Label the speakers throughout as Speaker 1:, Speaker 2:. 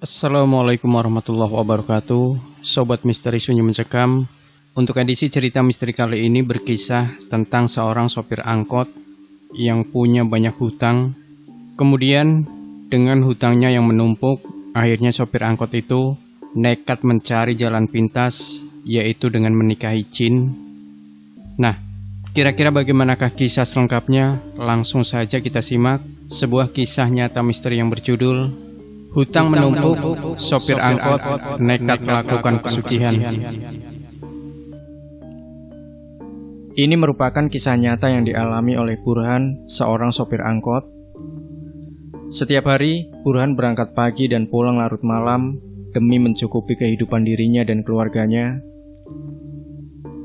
Speaker 1: Assalamualaikum warahmatullahi wabarakatuh. Sobat Misteri Sunyi Mencekam. Untuk edisi cerita misteri kali ini berkisah tentang seorang sopir angkot yang punya banyak hutang. Kemudian dengan hutangnya yang menumpuk, akhirnya sopir angkot itu nekat mencari jalan pintas, yaitu dengan menikahi jin. Nah, kira-kira bagaimanakah kisah selengkapnya? Langsung saja kita simak sebuah kisah nyata misteri yang berjudul Hutang Menumpuk, Sopir Angkot Nekat Melakukan Pesugihan.
Speaker 2: Ini merupakan kisah nyata yang dialami oleh Burhan, seorang sopir angkot. Setiap hari, Burhan berangkat pagi dan pulang larut malam demi mencukupi kehidupan dirinya dan keluarganya.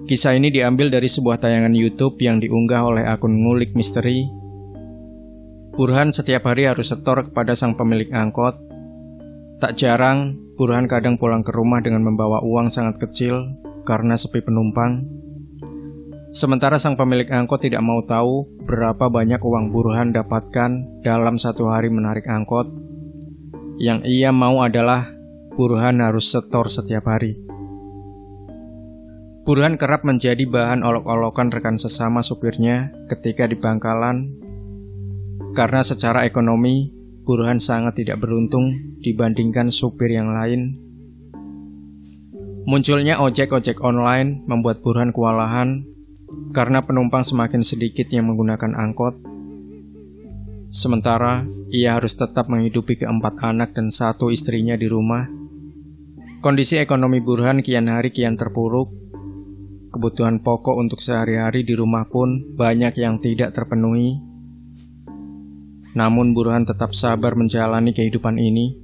Speaker 2: Kisah ini diambil dari sebuah tayangan YouTube yang diunggah oleh akun Ngulik Misteri. Burhan setiap hari harus setor kepada sang pemilik angkot. Tak jarang, Burhan kadang pulang ke rumah dengan membawa uang sangat kecil karena sepi penumpang. Sementara sang pemilik angkot tidak mau tahu berapa banyak uang Burhan dapatkan dalam satu hari menarik angkot. Yang ia mau adalah Burhan harus setor setiap hari. Burhan kerap menjadi bahan olok-olokan rekan sesama supirnya ketika di pangkalan. Karena secara ekonomi, Burhan sangat tidak beruntung dibandingkan supir yang lain. Munculnya ojek-ojek online membuat Burhan kewalahan karena penumpang semakin sedikit yang menggunakan angkot. Sementara ia harus tetap menghidupi keempat anak dan satu istrinya di rumah. Kondisi ekonomi Burhan kian hari kian terpuruk. Kebutuhan pokok untuk sehari-hari di rumah pun banyak yang tidak terpenuhi. Namun Burhan tetap sabar menjalani kehidupan ini.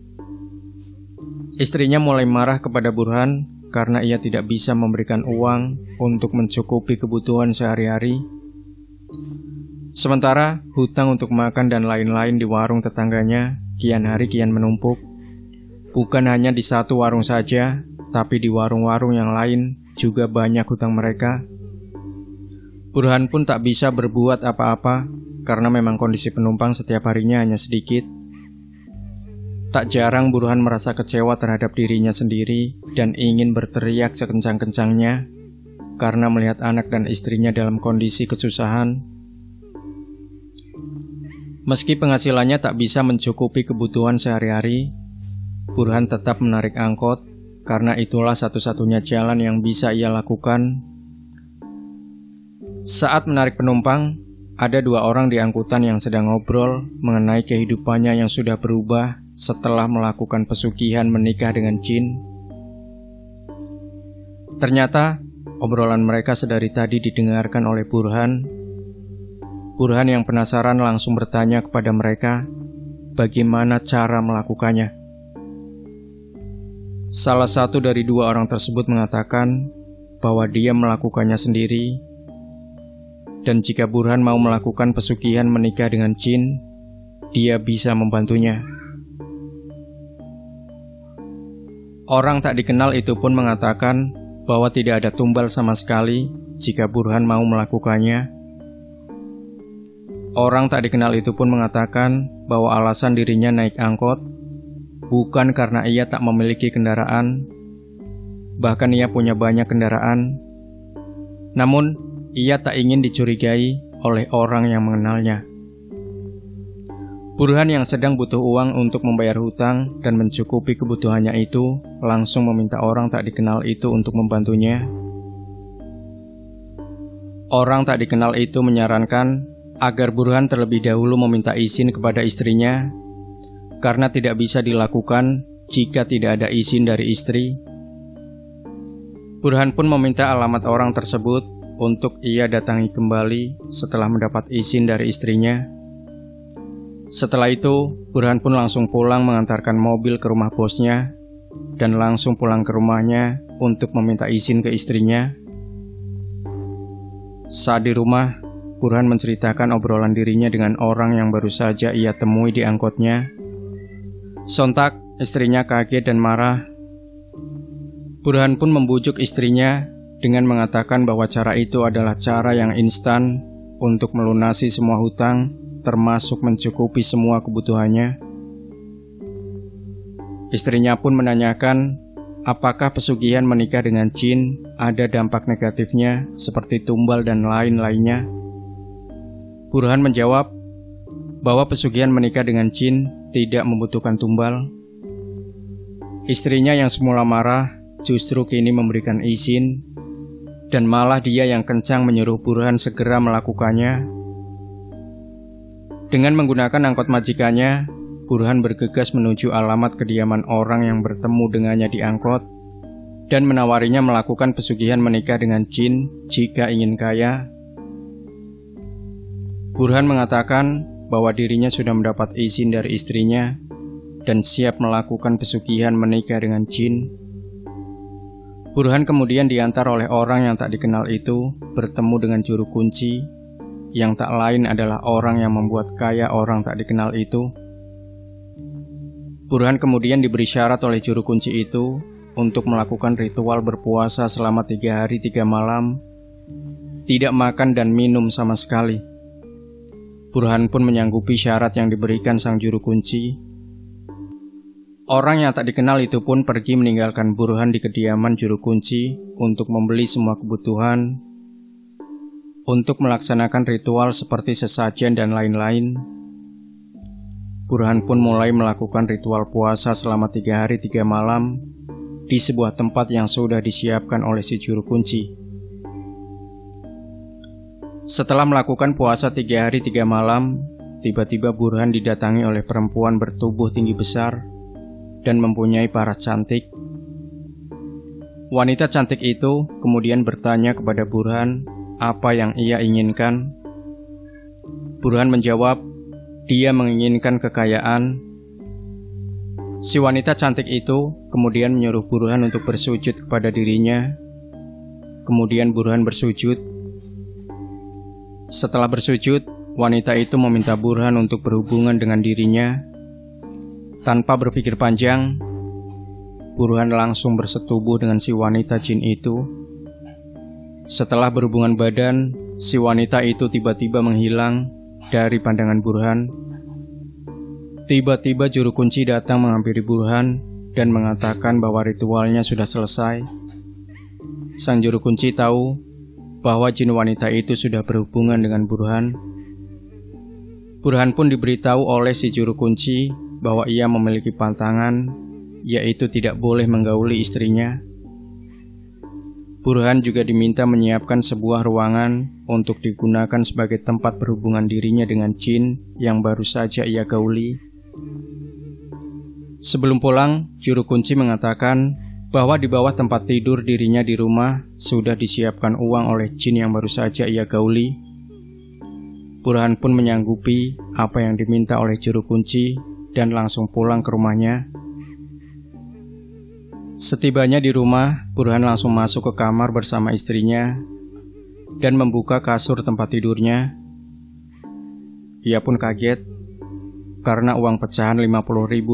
Speaker 2: Istrinya mulai marah kepada Burhan karena ia tidak bisa memberikan uang untuk mencukupi kebutuhan sehari-hari. Sementara hutang untuk makan dan lain-lain di warung tetangganya kian hari kian menumpuk. Bukan hanya di satu warung saja, tapi di warung-warung yang lain juga banyak hutang mereka. Burhan pun tak bisa berbuat apa-apa karena memang kondisi penumpang setiap harinya hanya sedikit. Tak jarang Burhan merasa kecewa terhadap dirinya sendiri dan ingin berteriak sekencang-kencangnya karena melihat anak dan istrinya dalam kondisi kesusahan. Meski penghasilannya tak bisa mencukupi kebutuhan sehari-hari, Burhan tetap menarik angkot karena itulah satu-satunya jalan yang bisa ia lakukan. Saat menarik penumpang, ada dua orang di angkutan yang sedang ngobrol mengenai kehidupannya yang sudah berubah setelah melakukan pesugihan menikah dengan jin. Ternyata, obrolan mereka sedari tadi didengarkan oleh Burhan. Burhan yang penasaran langsung bertanya kepada mereka bagaimana cara melakukannya. Salah satu dari dua orang tersebut mengatakan bahwa dia melakukannya sendiri. Dan jika Burhan mau melakukan pesugihan menikah dengan jin, dia bisa membantunya. Orang tak dikenal itu pun mengatakan bahwa tidak ada tumbal sama sekali jika Burhan mau melakukannya. Orang tak dikenal itu pun mengatakan bahwa alasan dirinya naik angkot bukan karena ia tak memiliki kendaraan, bahkan ia punya banyak kendaraan. Namun, ia tak ingin dicurigai oleh orang yang mengenalnya. Burhan yang sedang butuh uang untuk membayar hutang dan mencukupi kebutuhannya itu langsung meminta orang tak dikenal itu untuk membantunya. Orang tak dikenal itu menyarankan agar Burhan terlebih dahulu meminta izin kepada istrinya karena tidak bisa dilakukan jika tidak ada izin dari istri. Burhan pun meminta alamat orang tersebut untuk ia datangi kembali setelah mendapat izin dari istrinya. Setelah itu, Burhan pun langsung pulang mengantarkan mobil ke rumah bosnya dan langsung pulang ke rumahnya untuk meminta izin ke istrinya. Saat di rumah, Burhan menceritakan obrolan dirinya dengan orang yang baru saja ia temui di angkotnya. Sontak, istrinya kaget dan marah. Burhan pun membujuk istrinya dengan mengatakan bahwa cara itu adalah cara yang instan untuk melunasi semua hutang, termasuk mencukupi semua kebutuhannya. Istrinya pun menanyakan apakah pesugihan menikah dengan jin ada dampak negatifnya seperti tumbal dan lain-lainnya. Burhan menjawab bahwa pesugihan menikah dengan jin tidak membutuhkan tumbal. Istrinya yang semula marah justru kini memberikan izin, dan malah dia yang kencang menyuruh Burhan segera melakukannya. Dengan menggunakan angkot majikannya, Burhan bergegas menuju alamat kediaman orang yang bertemu dengannya di angkot dan menawarinya melakukan pesugihan menikah dengan jin jika ingin kaya. Burhan mengatakan bahwa dirinya sudah mendapat izin dari istrinya dan siap melakukan pesugihan menikah dengan jin. Burhan kemudian diantar oleh orang yang tak dikenal itu bertemu dengan juru kunci, yang tak lain adalah orang yang membuat kaya orang tak dikenal itu. Burhan kemudian diberi syarat oleh juru kunci itu untuk melakukan ritual berpuasa selama 3 hari 3 malam, tidak makan dan minum sama sekali. Burhan pun menyanggupi syarat yang diberikan sang juru kunci. Orang yang tak dikenal itu pun pergi meninggalkan Burhan di kediaman juru kunci untuk membeli semua kebutuhan, untuk melaksanakan ritual seperti sesajen dan lain-lain. Burhan pun mulai melakukan ritual puasa selama 3 hari 3 malam di sebuah tempat yang sudah disiapkan oleh si juru kunci. Setelah melakukan puasa 3 hari 3 malam, tiba-tiba Burhan didatangi oleh perempuan bertubuh tinggi besar dan mempunyai paras cantik. Wanita cantik itu kemudian bertanya kepada Burhan apa yang ia inginkan. Burhan menjawab, dia menginginkan kekayaan. Si wanita cantik itu kemudian menyuruh Burhan untuk bersujud kepada dirinya. Kemudian Burhan bersujud. Setelah bersujud, wanita itu meminta Burhan untuk berhubungan dengan dirinya. Tanpa berpikir panjang, Burhan langsung bersetubuh dengan si wanita jin itu. Setelah berhubungan badan, si wanita itu tiba-tiba menghilang dari pandangan Burhan. Tiba-tiba juru kunci datang menghampiri Burhan dan mengatakan bahwa ritualnya sudah selesai. Sang juru kunci tahu bahwa jin wanita itu sudah berhubungan dengan Burhan. Burhan pun diberitahu oleh si juru kunci bahwa ia memiliki pantangan, yaitu tidak boleh menggauli istrinya. Burhan juga diminta menyiapkan sebuah ruangan untuk digunakan sebagai tempat berhubungan dirinya dengan jin yang baru saja ia gauli. Sebelum pulang, juru kunci mengatakan bahwa di bawah tempat tidur dirinya di rumah sudah disiapkan uang oleh jin yang baru saja ia gauli. Burhan pun menyanggupi apa yang diminta oleh juru kunci dan langsung pulang ke rumahnya. Setibanya di rumah, Burhan langsung masuk ke kamar bersama istrinya dan membuka kasur tempat tidurnya. Ia pun kaget karena uang pecahan Rp50.000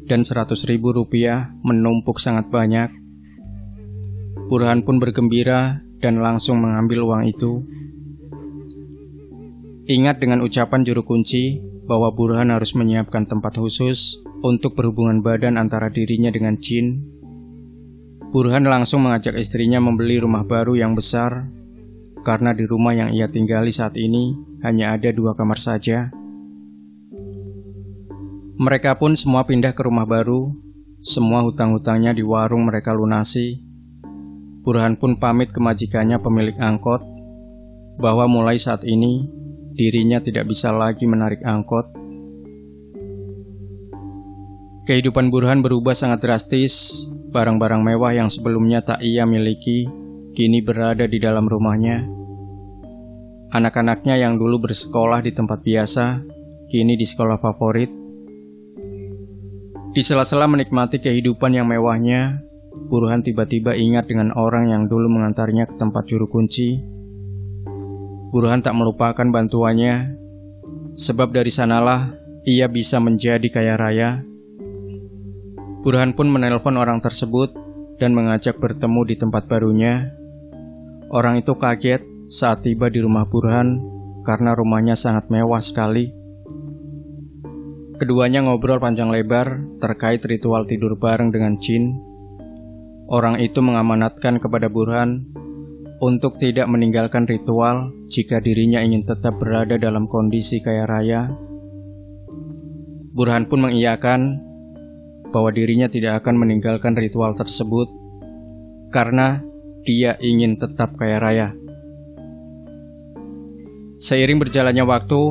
Speaker 2: dan Rp100.000 menumpuk sangat banyak. Burhan pun bergembira dan langsung mengambil uang itu. Ingat dengan ucapan juru kunci bahwa Burhan harus menyiapkan tempat khusus untuk berhubungan badan antara dirinya dengan jin. Burhan langsung mengajak istrinya membeli rumah baru yang besar, karena di rumah yang ia tinggali saat ini hanya ada 2 kamar saja. Mereka pun semua pindah ke rumah baru. Semua hutang-hutangnya di warung mereka lunasi. Burhan pun pamit ke majikannya pemilik angkot bahwa mulai saat ini dirinya tidak bisa lagi menarik angkot. Kehidupan Burhan berubah sangat drastis. Barang-barang mewah yang sebelumnya tak ia miliki kini berada di dalam rumahnya. Anak-anaknya yang dulu bersekolah di tempat biasa kini di sekolah favorit. Di sela-sela menikmati kehidupan yang mewahnya, Burhan tiba-tiba ingat dengan orang yang dulu mengantarnya ke tempat juru kunci. Burhan tak melupakan bantuannya, sebab dari sanalah ia bisa menjadi kaya raya. Burhan pun menelpon orang tersebut dan mengajak bertemu di tempat barunya. Orang itu kaget saat tiba di rumah Burhan karena rumahnya sangat mewah sekali. Keduanya ngobrol panjang lebar terkait ritual tidur bareng dengan jin. Orang itu mengamanatkan kepada Burhan untuk tidak meninggalkan ritual jika dirinya ingin tetap berada dalam kondisi kaya raya. Burhan pun mengiyakan bahwa dirinya tidak akan meninggalkan ritual tersebut karena dia ingin tetap kaya raya. Seiring berjalannya waktu,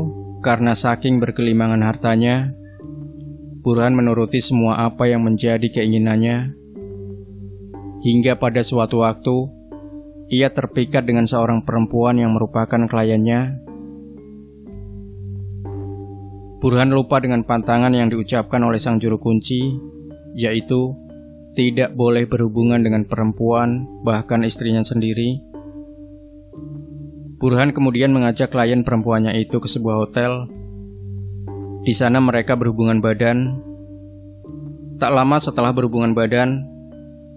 Speaker 2: karena saking berkelimangan hartanya, Burhan menuruti semua apa yang menjadi keinginannya. Hingga pada suatu waktu, ia terpikat dengan seorang perempuan yang merupakan kliennya. Burhan lupa dengan pantangan yang diucapkan oleh sang juru kunci, yaitu tidak boleh berhubungan dengan perempuan, bahkan istrinya sendiri. Burhan kemudian mengajak klien perempuannya itu ke sebuah hotel. Di sana mereka berhubungan badan. Tak lama setelah berhubungan badan,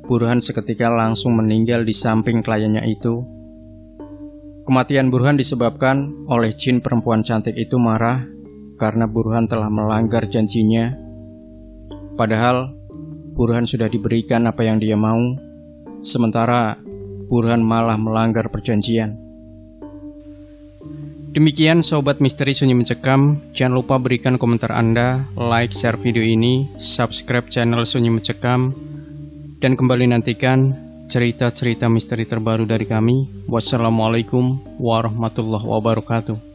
Speaker 2: Burhan seketika langsung meninggal di samping kliennya itu. Kematian Burhan disebabkan oleh jin perempuan cantik itu marah karena Burhan telah melanggar janjinya. Padahal Burhan sudah diberikan apa yang dia mau, sementara Burhan malah melanggar perjanjian.
Speaker 1: Demikian Sobat Misteri Sunyi Mencekam, jangan lupa berikan komentar Anda, like, share video ini, subscribe channel Sunyi Mencekam, dan kembali nantikan cerita-cerita misteri terbaru dari kami. Wassalamualaikum warahmatullahi wabarakatuh.